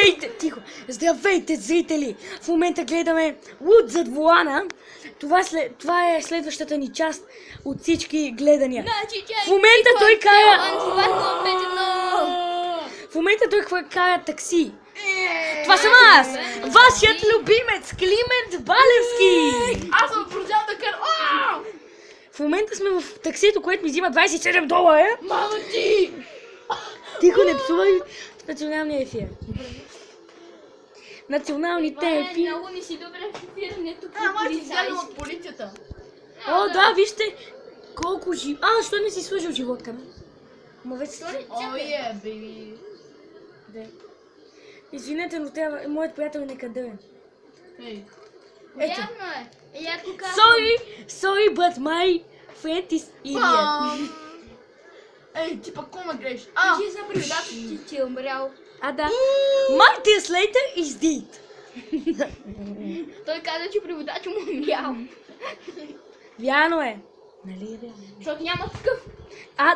Здравейте! Тихо! Здравейте, зрители! В момента гледаме Луд зад волана. Това е следващата ни част от всички гледания. В момента той кара... В момента той кара такси. Това съм аз! Вашият любимец Климент Балевски! Аз съм продължал да карам. В момента сме в таксито, което ми взима $27. Мама ти! Тихо, не псувай в националния ефир. Националните ефир. Много не си добре в ефирането. Ама ти изгледам от полицията. О, да, вижте колко защо не си сложил животка? Ма вече... О, е, бейби. Извинете, но моят приятел е некадърен. Ей. Ето. Явно е. Я го казвам. Sorry, but my friend is idiot. Ей, ти пък кома греш. Кажи за преводач, че е умрял. Да. My translator is dead. Той каза, че преводач му умрял. Вярно е. Нали е вярно? Защото няма такъв.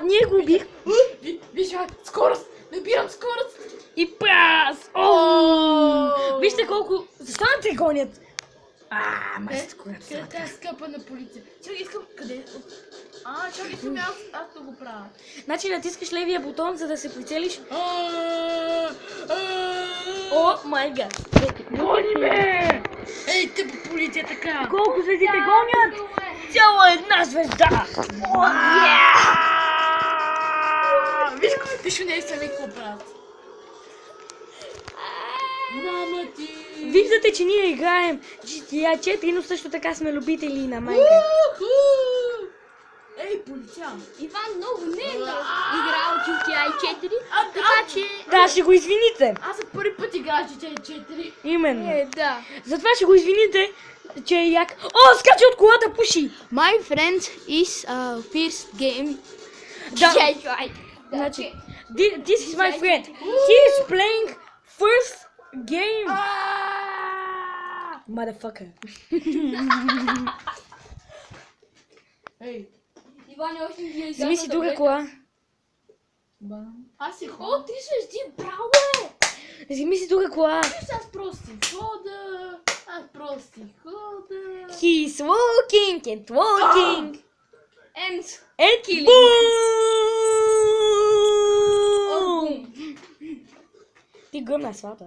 Ние го убих. Виж, скорост! Набирам скорост! И прас! Вижте колко... Защо не те гонят? Тя е скъпа на полиция. Чакай, искам... Къде? Чакай, искам аз да го правя. Значи натискаш левия бутон, за да се прицелиш. О май гад! Гони ме! Ей, те по полиция така! Колко звезди те гонят? Цяла една звезда! Виж не сами какво правят. Мама ти! Виждате, че ние играем GTA 4, но също така сме любители на Майнкрафт. Ей, полиция! Иван много не е играл GTA 4, така че... Да, ще го извините. Аз за първи път играя GTA 4. Именно. Да. Затова ще го извините, че е як... скача от колата, пуши! My friend is first game. Да. Значи, this is my friend. He is playing first game. Motherfucker. Ей, Иван още не е Вземи си друга кола. аз си О, хода. 3 звезди, браво е! Вземи си друга кола. Аз прости хода. He is walking and walking. And And killing. Boom! Ти гъмна асфалта.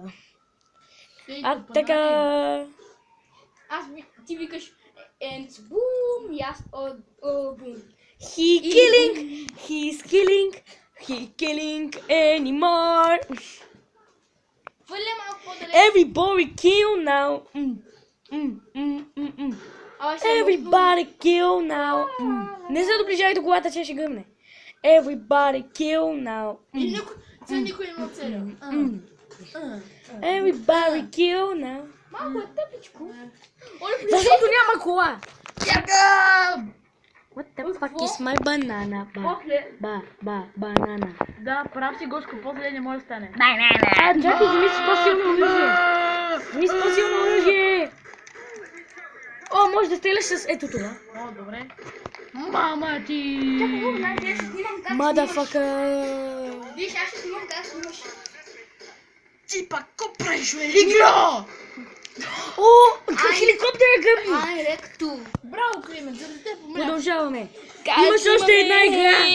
Така. Ти викаш and boom, и аз boom. He killing anymore. Хвърля малко по-далеч. Everybody kill now. Everybody kill now. Не се доближай до колата, че ще гъмне. Everybody kill now. И никой не ме оцеля. Everybody kill now. Малко е тъпичко. Защото няма кола. Чакам! What the fuck is my banana? Банана. Да, прав си, Гошко, после не може да стане. Чакай, вземи си по-силно оръжие. Вземи си по-силно оръжие. Може да стреляш с ето това. О, добре. Мама ти! Motherfucker. Виж, аз ще снимам как снимаш. Ти пак ко правиш, великро! Хеликоптера гъбни. Ректу. Браво, Климент, заради теб умрях. Продължаваме. Имаш още една игра.